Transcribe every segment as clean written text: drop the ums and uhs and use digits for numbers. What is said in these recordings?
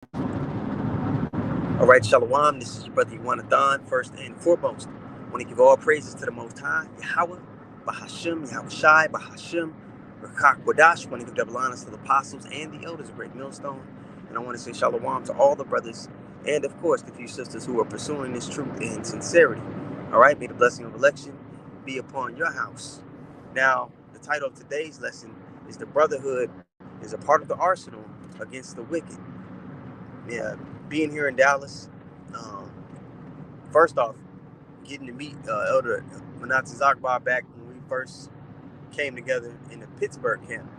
All right, Shalom. This is your brother Yuanathon. First and foremost, I want to give all praises to the Most High, Yahweh, Bahashim, Yahweh Shai, Bahashim, Rakak Wadash. I want to give double honors to the apostles and the elders of Great Millstone. And I want to say Shalom to all the brothers and, of course, the few sisters who are pursuing this truth in sincerity. All right, may the blessing of election be upon your house. Now, the title of today's lesson is The Brotherhood is a Part of the Arsenal Against the Wicked. Yeah, being here in Dallas, um, first off, getting to meet Elder Manasseh Zakbar back when we first came together in the Pittsburgh camp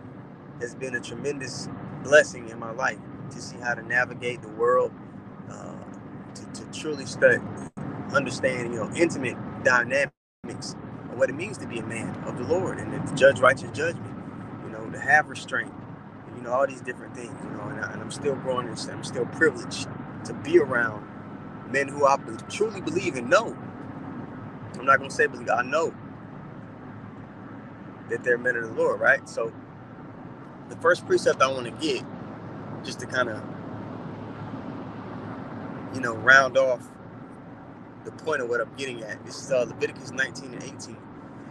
has been a tremendous blessing in my life to see how to navigate the world, uh, to truly understand, intimate dynamics of what it means to be a man of the Lord and to judge righteous judgment, to have restraint, all these different things, and I'm still growing and I'm still privileged to be around men who I truly believe and know. I'm not going to say believe, I know that they're men of the Lord, right? So the first precept I want to get, just to kind of, round off the point of what I'm getting at. This is Leviticus 19 and 18.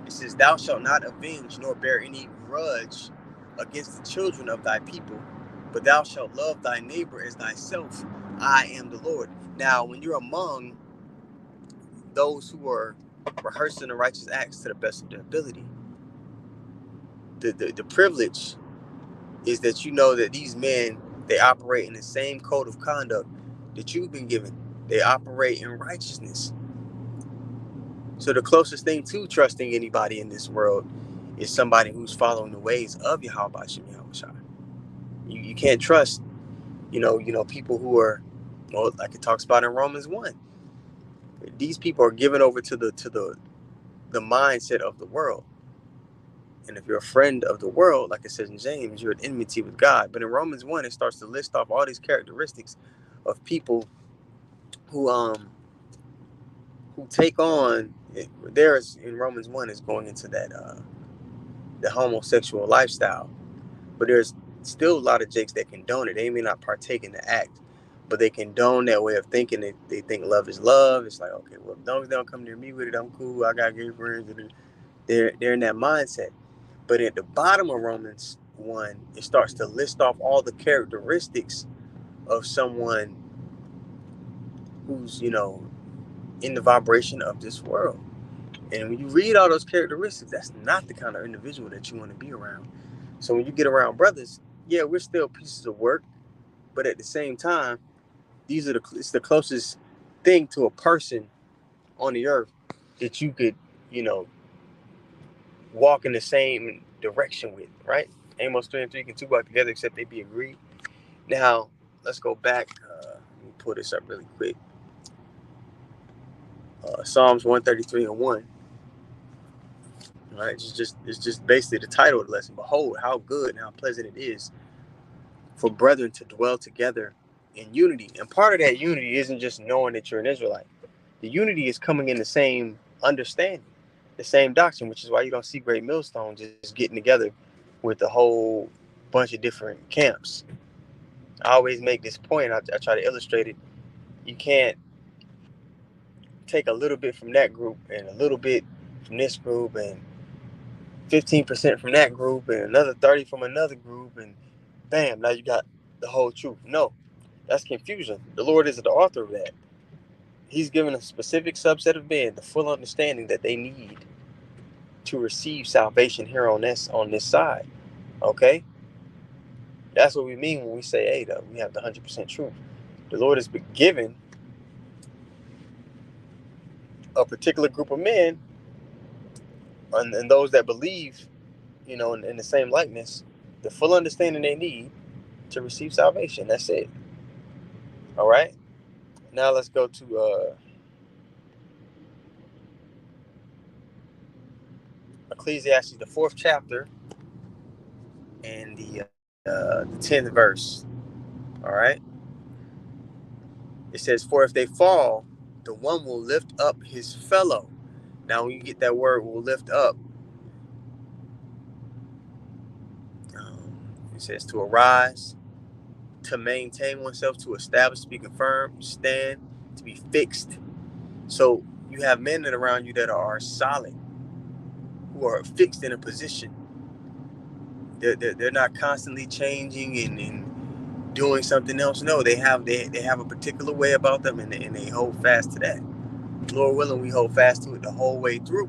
It says, "Thou shalt not avenge nor bear any grudge against the children of thy people, but thou shalt love thy neighbor as thyself. I am the Lord." Now, when you're among those who are rehearsing the righteous acts to the best of their ability, the privilege is that you know that these men, they operate in the same code of conduct that you've been given. They operate in righteousness. So the closest thing to trusting anybody in this world is somebody who's following the ways of Yahweh Shem Yahweh Shai. You can't trust, people who are, well, like it talks about in Romans 1. These people are given over to the mindset of the world. And if you're a friend of the world, like it says in James, you're at enmity with God. But in Romans 1, it starts to list off all these characteristics of people who take on, there's in Romans 1 is going into that the homosexual lifestyle. But there's still a lot of jakes that condone it. They may not partake in the act, but they condone that way of thinking. They think love is love. It's like, okay, well, as long as they don't come near me with it, I'm cool. I got gay friends. They're in that mindset. But at the bottom of Romans 1, it starts to list off all the characteristics of someone who's, in the vibration of this world. And when you read all those characteristics, that's not the kind of individual that you want to be around. So when you get around brothers, yeah, we're still pieces of work, but at the same time, it's the closest thing to a person on the earth that you could, you know, walk in the same direction with, right? Amos 3 and 3 can two walk together except they be agreed. Now, let's go back. Let me pull this up really quick. Psalms 133 and 1. Right? It's just basically the title of the lesson. Behold, how good and how pleasant it is for brethren to dwell together in unity. And part of that unity isn't just knowing that you're an Israelite. The unity is coming in the same understanding, the same doctrine, which is why you don't see Great Millstone just getting together with a whole bunch of different camps. I always make this point. I try to illustrate it. You can't take a little bit from that group and a little bit from this group and 15% from that group and another 30 from another group, and bam, now you got the whole truth. No, that's confusion. The Lord isn't the author of that. He's given a specific subset of men the full understanding that they need to receive salvation here on this side. Okay? That's what we mean when we say, hey, though, we have the 100% truth. The Lord has been given a particular group of men and those that believe, in the same likeness, the full understanding they need to receive salvation. That's it. All right? Now let's go to Ecclesiastes, the 4th chapter, and the 10th verse. All right? It says, "For if they fall, the one will lift up his fellow." Now, when you get that word, "will lift up," it says to arise, to maintain oneself, to establish, to be confirmed, stand, to be fixed. So you have men that around you that are solid, who are fixed in a position. They're not constantly changing and doing something else. No, they have a particular way about them, and they hold fast to that. Lord willing, we hold fast to it the whole way through.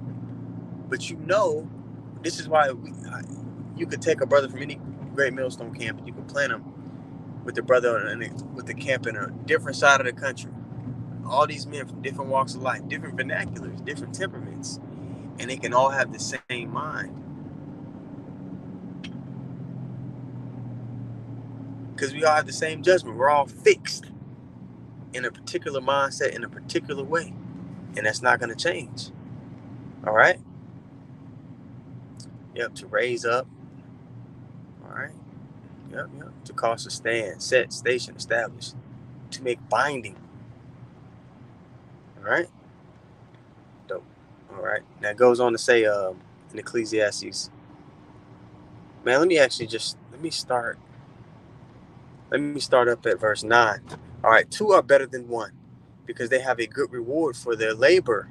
But this is why you could take a brother from any great millstone camp and you could plant him with the brother with the camp in a different side of the country. All these men from different walks of life, different vernaculars, different temperaments, and they can all have the same mind. Because we all have the same judgment. We're all fixed in a particular mindset, in a particular way. And that's not going to change. All right? Yep, to raise up. All right? Yep. To cause a stand, set, station, established. To make binding. All right? Dope. All right. Now it goes on to say in Ecclesiastes. Man, let me start up at verse 9. All right, two are better than one, because they have a good reward for their labor.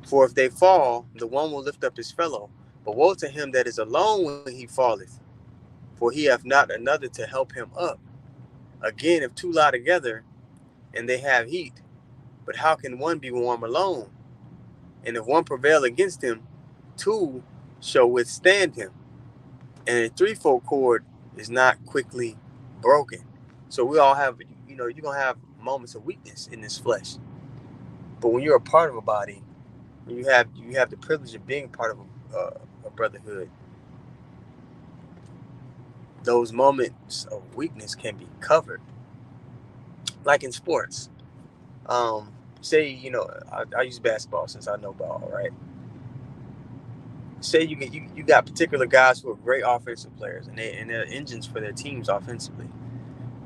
For if they fall, the one will lift up his fellow. But woe to him that is alone when he falleth, for he hath not another to help him up. Again, if two lie together, and they have heat, but how can one be warm alone? And if one prevail against him, two shall withstand him. And a threefold cord is not quickly broken. So we all have, you're going to have moments of weakness in this flesh. But when you're a part of a body, when you have the privilege of being part of a brotherhood, those moments of weakness can be covered. Like in sports. Say, I use basketball since I know ball, right? Say you got particular guys who are great offensive players, and they're engines for their teams offensively.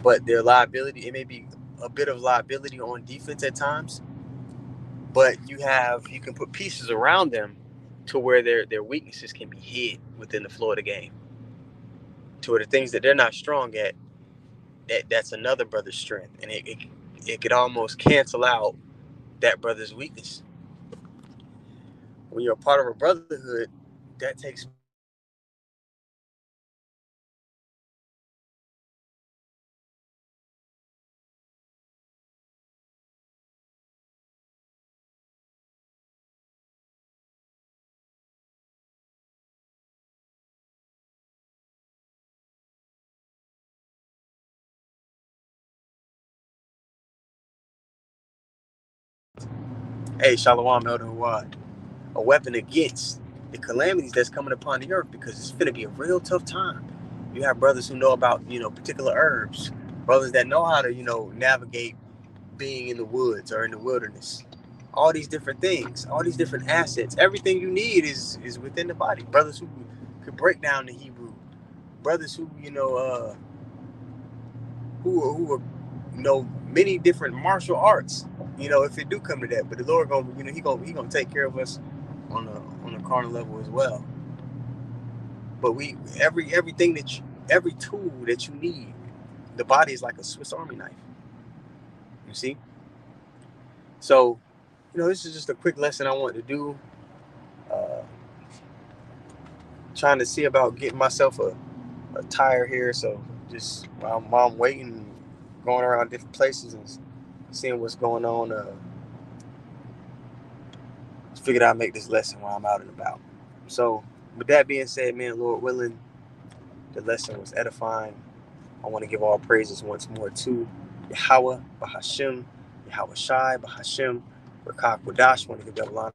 But their liability, it may be a bit of liability on defense at times, but you can put pieces around them to where their weaknesses can be hid within the flow of the game, to where the things that they're not strong at, that's another brother's strength, and it could almost cancel out that brother's weakness. When you're a part of a brotherhood, that takes Shalom Elder Huad, a weapon against the calamities that's coming upon the earth, because it's going to be a real tough time. You have brothers who know about, particular herbs, brothers that know how to, navigate being in the woods or in the wilderness. All these different things, all these different assets, everything you need is within the body. Brothers who could break down the Hebrew, brothers who, who know many different martial arts, if it do come to that. But the Lord he gonna take care of us on a carnal level as well. But every tool that you need, the body is like a Swiss Army knife. You see? So, this is just a quick lesson I want to do. Trying to see about getting myself a tire here. So just while I'm waiting, going around different places and seeing what's going on, figured I'd make this lesson while I'm out and about. So with that being said, man, Lord willing, the lesson was edifying. I want to give all praises once more to Yahweh, Bahashim, Yahweh Shai, Bahashim, Rakak Wadash. I want to give double honor